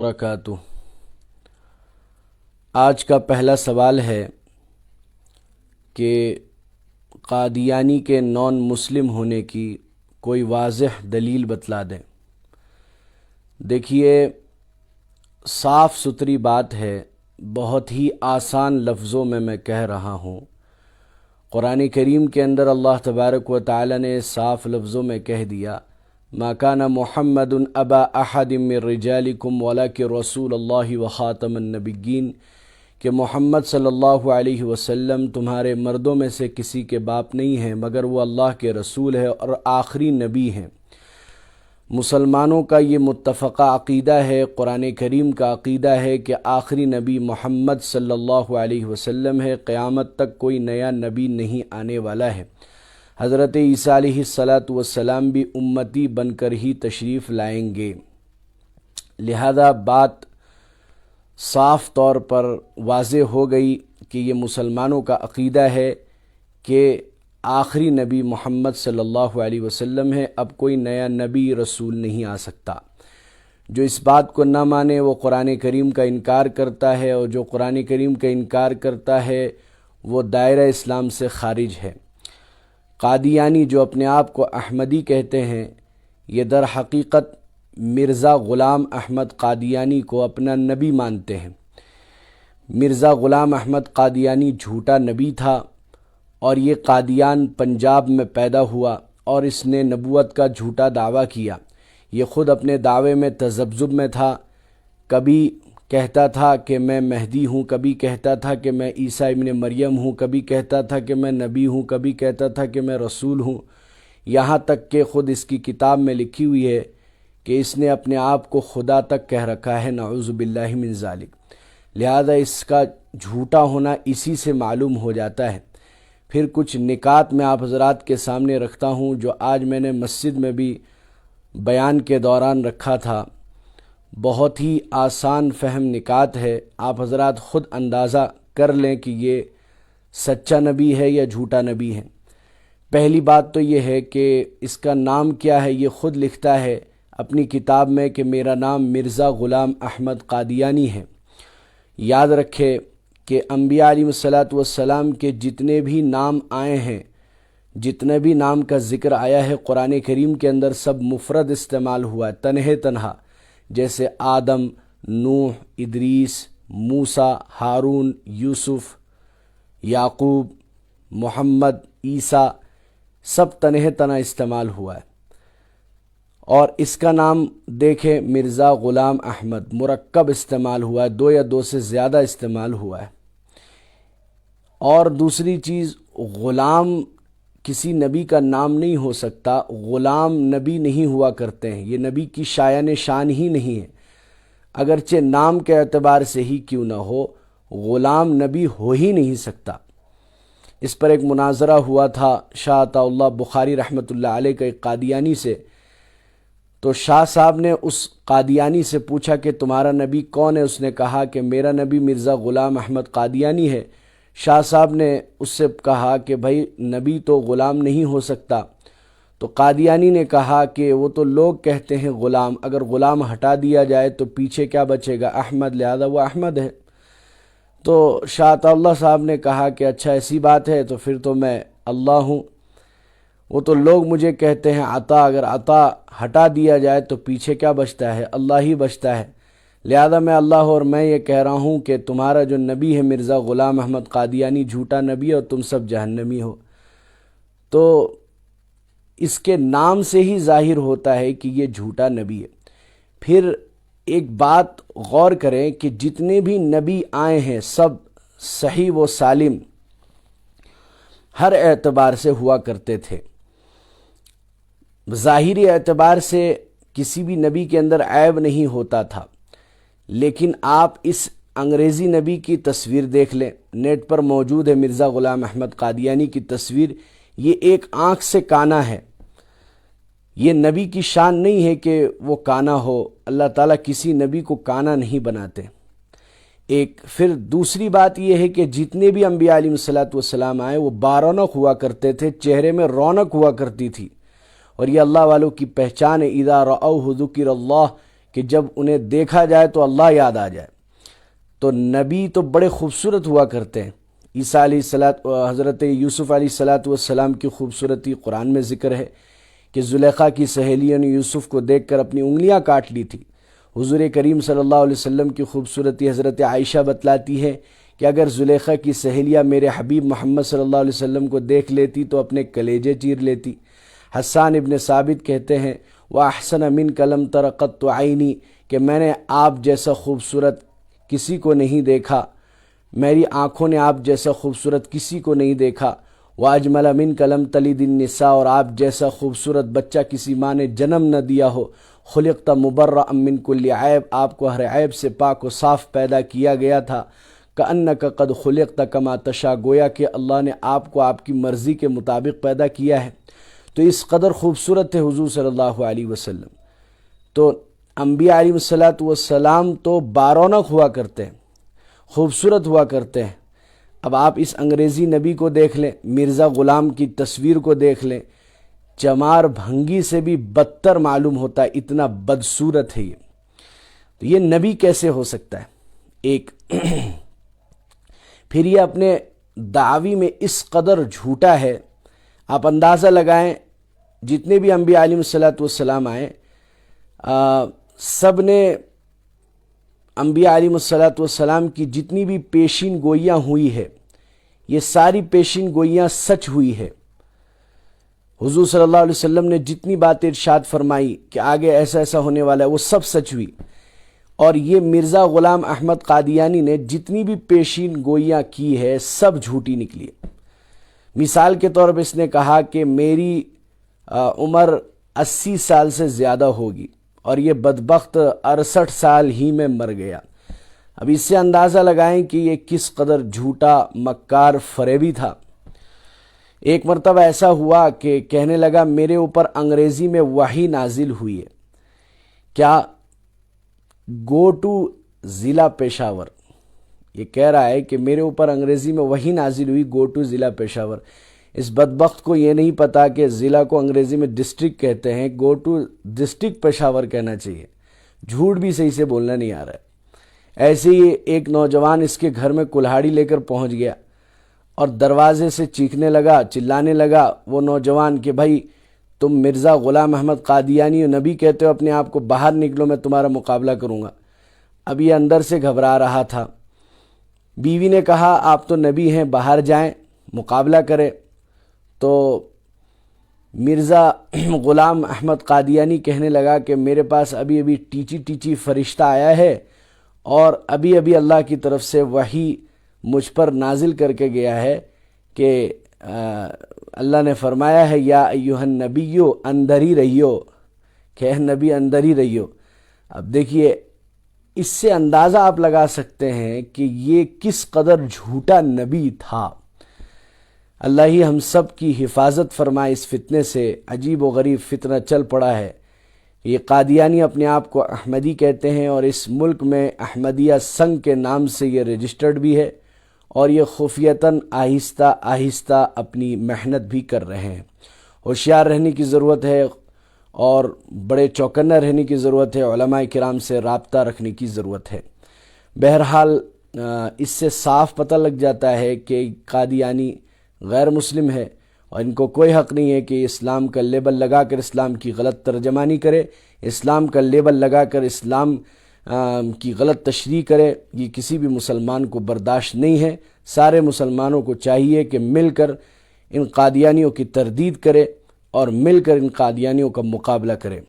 وبرکاتہ۔ آج کا پہلا سوال ہے کہ قادیانی کے نان مسلم ہونے کی کوئی واضح دلیل بتلا دیں۔ دیکھیے، صاف ستھری بات ہے، بہت ہی آسان لفظوں میں کہہ رہا ہوں۔ قرآن کریم کے اندر اللہ تبارک و تعالی نے صاف لفظوں میں کہہ دیا، ما کان محمد ابا احد من رجالکم ولکن رسول اللہ وخاتم النبیین، کہ محمد صلی اللہ علیہ وسلم تمہارے مردوں میں سے کسی کے باپ نہیں ہیں مگر وہ اللہ کے رسول ہے اور آخری نبی ہیں۔ مسلمانوں کا یہ متفقہ عقیدہ ہے، قرآن کریم کا عقیدہ ہے کہ آخری نبی محمد صلی اللہ علیہ وسلم ہے، قیامت تک کوئی نیا نبی نہیں آنے والا ہے۔ حضرت عیسیٰ علیہ السلام بھی امتی بن کر ہی تشریف لائیں گے۔ لہذا بات صاف طور پر واضح ہو گئی کہ یہ مسلمانوں کا عقیدہ ہے کہ آخری نبی محمد صلی اللہ علیہ وسلم ہے، اب کوئی نیا نبی رسول نہیں آ سکتا۔ جو اس بات کو نہ مانے وہ قرآن کریم کا انکار کرتا ہے، اور جو قرآن کریم کا انکار کرتا ہے وہ دائرہ اسلام سے خارج ہے۔ قادیانی جو اپنے آپ کو احمدی کہتے ہیں، یہ در حقیقت مرزا غلام احمد قادیانی کو اپنا نبی مانتے ہیں۔ مرزا غلام احمد قادیانی جھوٹا نبی تھا، اور یہ قادیان پنجاب میں پیدا ہوا اور اس نے نبوت کا جھوٹا دعویٰ کیا۔ یہ خود اپنے دعوے میں تذبذب میں تھا، کبھی کہتا تھا کہ میں مہدی ہوں، کبھی کہتا تھا کہ میں عیسیٰ ابن مریم ہوں، کبھی کہتا تھا کہ میں نبی ہوں، کبھی کہتا تھا کہ میں رسول ہوں، یہاں تک کہ خود اس کی کتاب میں لکھی ہوئی ہے کہ اس نے اپنے آپ کو خدا تک کہہ رکھا ہے، نعوذ باللہ من ذالک۔ لہذا اس کا جھوٹا ہونا اسی سے معلوم ہو جاتا ہے۔ پھر کچھ نکات میں آپ حضرات کے سامنے رکھتا ہوں جو آج میں نے مسجد میں بھی بیان کے دوران رکھا تھا۔ بہت ہی آسان فہم نکات ہے، آپ حضرات خود اندازہ کر لیں کہ یہ سچا نبی ہے یا جھوٹا نبی ہے۔ پہلی بات تو یہ ہے کہ اس کا نام کیا ہے، یہ خود لکھتا ہے اپنی کتاب میں کہ میرا نام مرزا غلام احمد قادیانی ہے۔ یاد رکھے کہ انبیاء علیہ السلام کے جتنے بھی نام آئے ہیں، جتنے بھی نام کا ذکر آیا ہے قرآن کریم کے اندر، سب مفرد استعمال ہوا ہے، تنہے تنہا، جیسے آدم، نوح، ادریس، موسیٰ، ہارون، یوسف، یعقوب، محمد، عیسیٰ، سب تنہے تنہا استعمال ہوا ہے۔ اور اس کا نام دیکھیں مرزا غلام احمد، مرکب استعمال ہوا ہے، دو یا دو سے زیادہ استعمال ہوا ہے۔ اور دوسری چیز، غلام کسی نبی کا نام نہیں ہو سکتا، غلام نبی نہیں ہوا کرتے ہیں، یہ نبی کی شایان شان ہی نہیں ہے، اگرچہ نام کے اعتبار سے ہی کیوں نہ ہو، غلام نبی ہو ہی نہیں سکتا۔ اس پر ایک مناظرہ ہوا تھا شاہ عطا اللہ بخاری رحمۃ اللہ علیہ کا ایک قادیانی سے، تو شاہ صاحب نے اس قادیانی سے پوچھا کہ تمہارا نبی کون ہے؟ اس نے کہا کہ میرا نبی مرزا غلام احمد قادیانی ہے۔ شاہ صاحب نے اس سے کہا کہ بھائی نبی تو غلام نہیں ہو سکتا، تو قادیانی نے کہا کہ وہ تو لوگ کہتے ہیں غلام، اگر غلام ہٹا دیا جائے تو پیچھے کیا بچے گا؟ احمد، لہذا وہ احمد ہے۔ تو شاہ عطا اللہ صاحب نے کہا کہ اچھا ایسی بات ہے تو پھر تو میں اللہ ہوں، وہ تو لوگ مجھے کہتے ہیں عطا، اگر عطا ہٹا دیا جائے تو پیچھے کیا بچتا ہے؟ اللہ ہی بچتا ہے، لہذا میں اللہ ہوں، اور میں یہ کہہ رہا ہوں کہ تمہارا جو نبی ہے مرزا غلام احمد قادیانی جھوٹا نبی ہے اور تم سب جہنمی ہو۔ تو اس کے نام سے ہی ظاہر ہوتا ہے کہ یہ جھوٹا نبی ہے۔ پھر ایک بات غور کریں کہ جتنے بھی نبی آئے ہیں سب صحیح و سالم ہر اعتبار سے ہوا کرتے تھے۔ ظاہری اعتبار سے کسی بھی نبی کے اندر عیب نہیں ہوتا تھا، لیکن آپ اس انگریزی نبی کی تصویر دیکھ لیں، نیٹ پر موجود ہے مرزا غلام احمد قادیانی کی تصویر، یہ ایک آنکھ سے کانا ہے۔ یہ نبی کی شان نہیں ہے کہ وہ کانا ہو، اللہ تعالیٰ کسی نبی کو کانا نہیں بناتے۔ ایک پھر دوسری بات یہ ہے کہ جتنے بھی انبیاء علیہ السلام آئے وہ بارونق ہوا کرتے تھے، چہرے میں رونق ہوا کرتی تھی، اور یہ اللہ والوں کی پہچان ہے۔ اذا رأوہ ذکر اللہ، کہ جب انہیں دیکھا جائے تو اللہ یاد آ جائے۔ تو نبی تو بڑے خوبصورت ہوا کرتے ہیں۔ عیسیٰ علیہ حضرت یوسف علیہ السلام کی خوبصورتی قرآن میں ذکر ہے کہ زلیخا کی سہیلیوں نے یوسف کو دیکھ کر اپنی انگلیاں کاٹ لی تھی۔ حضور کریم صلی اللہ علیہ وسلم کی خوبصورتی حضرت عائشہ بتلاتی ہے کہ اگر زلیخا کی سہیلیاں میرے حبیب محمد صلی اللہ علیہ وسلم کو دیکھ لیتی تو اپنے کلیجے چیر لیتی۔ حسان ابن ثابت کہتے ہیں وَأَحْسَنَ مِنْكَ لَمْ تَرَ قَطُّ عَيْنِي، کہ میں نے آپ جیسا خوبصورت کسی کو نہیں دیکھا، میری آنکھوں نے آپ جیسا خوبصورت کسی کو نہیں دیکھا۔ وَأَجْمَلَ مِنْكَ لَمْ تَلِدِ النِّسَاءُ، اور آپ جیسا خوبصورت بچہ کسی ماں نے جنم نہ دیا ہو۔ خُلِقْتَ مُبَرَّأً مِنْ كُلِّ عیب، آپ کو ہر عیب سے پاک و صاف پیدا کیا گیا تھا۔ كَأَنَّكَ قَدْ خُلِقْتَ كَمَا تَشَاءُ، گویا کہ اللہ نے آپ کو آپ کی مرضی کے مطابق پیدا کیا ہے۔ تو اس قدر خوبصورت تھے حضور صلی اللہ علیہ وسلم۔ تو انبیاء علیہ السلام تو بارونق ہوا کرتے ہیں، خوبصورت ہوا کرتے ہیں۔ اب آپ اس انگریزی نبی کو دیکھ لیں، مرزا غلام کی تصویر کو دیکھ لیں، چمار بھنگی سے بھی بدتر معلوم ہوتا ہے، اتنا بدصورت ہے یہ۔ تو یہ نبی کیسے ہو سکتا ہے؟ ایک پھر یہ اپنے دعوی میں اس قدر جھوٹا ہے، آپ اندازہ لگائیں جتنے بھی انبیاء علیہ السلام آئے، سب نے انبیاء علیہ السلام کی جتنی بھی پیشین گوئیاں ہوئی ہے، یہ ساری پیشین گوئیاں سچ ہوئی ہے۔ حضور صلی اللہ علیہ وسلم نے جتنی باتیں ارشاد فرمائی کہ آگے ایسا ایسا ہونے والا ہے، وہ سب سچ ہوئی۔ اور یہ مرزا غلام احمد قادیانی نے جتنی بھی پیشین گوئیاں کی ہے، سب جھوٹی نکلی۔ مثال کے طور پر اس نے کہا کہ میری عمر 80 سال سے زیادہ ہوگی، اور یہ بدبخت 68 سال ہی میں مر گیا۔ اب اس سے اندازہ لگائیں کہ یہ کس قدر جھوٹا، مکار، فریبی تھا۔ ایک مرتبہ ایسا ہوا کہ کہنے لگا میرے اوپر انگریزی میں وحی نازل ہوئی ہے، کیا گو ٹو ضلع پشاور۔ یہ کہہ رہا ہے کہ میرے اوپر انگریزی میں وحی نازل ہوئی، گو ٹو ضلع پشاور۔ اس بدبخت کو یہ نہیں پتا کہ ضلع کو انگریزی میں ڈسٹرکٹ کہتے ہیں، گو ٹو ڈسٹرکٹ پشاور کہنا چاہیے۔ جھوٹ بھی صحیح سے بولنا نہیں آ رہا ہے۔ ایسے ہی ایک نوجوان اس کے گھر میں کلہاڑی لے کر پہنچ گیا اور دروازے سے چیخنے لگا، چلانے لگا وہ نوجوان کہ بھائی تم مرزا غلام احمد قادیانی و نبی کہتے ہو اپنے آپ کو، باہر نکلو، میں تمہارا مقابلہ کروں گا۔ اب یہ اندر سے گھبرا رہا تھا۔ بیوی نے کہا آپ تو نبی ہیں، باہر جائیں، مقابلہ کریں۔ تو مرزا غلام احمد قادیانی کہنے لگا کہ میرے پاس ابھی ابھی ٹیچی ٹیچی فرشتہ آیا ہے، اور ابھی ابھی اللہ کی طرف سے وحی مجھ پر نازل کر کے گیا ہے کہ اللہ نے فرمایا ہے یا ایھا النبیو اندر ہی رہیو، کہ اے نبی اندر ہی رہیو۔ اب دیکھیے اس سے اندازہ آپ لگا سکتے ہیں کہ یہ کس قدر جھوٹا نبی تھا۔ اللہ ہی ہم سب کی حفاظت فرمائے اس فتنے سے۔ عجیب و غریب فتنہ چل پڑا ہے۔ یہ قادیانی اپنے آپ کو احمدی کہتے ہیں، اور اس ملک میں احمدیہ سنگھ کے نام سے یہ رجسٹرڈ بھی ہے، اور یہ خفیتاً آہستہ آہستہ اپنی محنت بھی کر رہے ہیں۔ ہوشیار رہنے کی ضرورت ہے، اور بڑے چوکنا رہنے کی ضرورت ہے، علماء کرام سے رابطہ رکھنے کی ضرورت ہے۔ بہرحال اس سے صاف پتہ لگ جاتا ہے کہ قادیانی غیر مسلم ہے، اور ان کو کوئی حق نہیں ہے کہ اسلام کا لیبل لگا کر اسلام کی غلط ترجمانی کرے، اسلام کا لیبل لگا کر اسلام کی غلط تشریح کرے۔ یہ کسی بھی مسلمان کو برداشت نہیں ہے۔ سارے مسلمانوں کو چاہیے کہ مل کر ان قادیانیوں کی تردید کرے، اور مل کر ان قادیانیوں کا مقابلہ کرے۔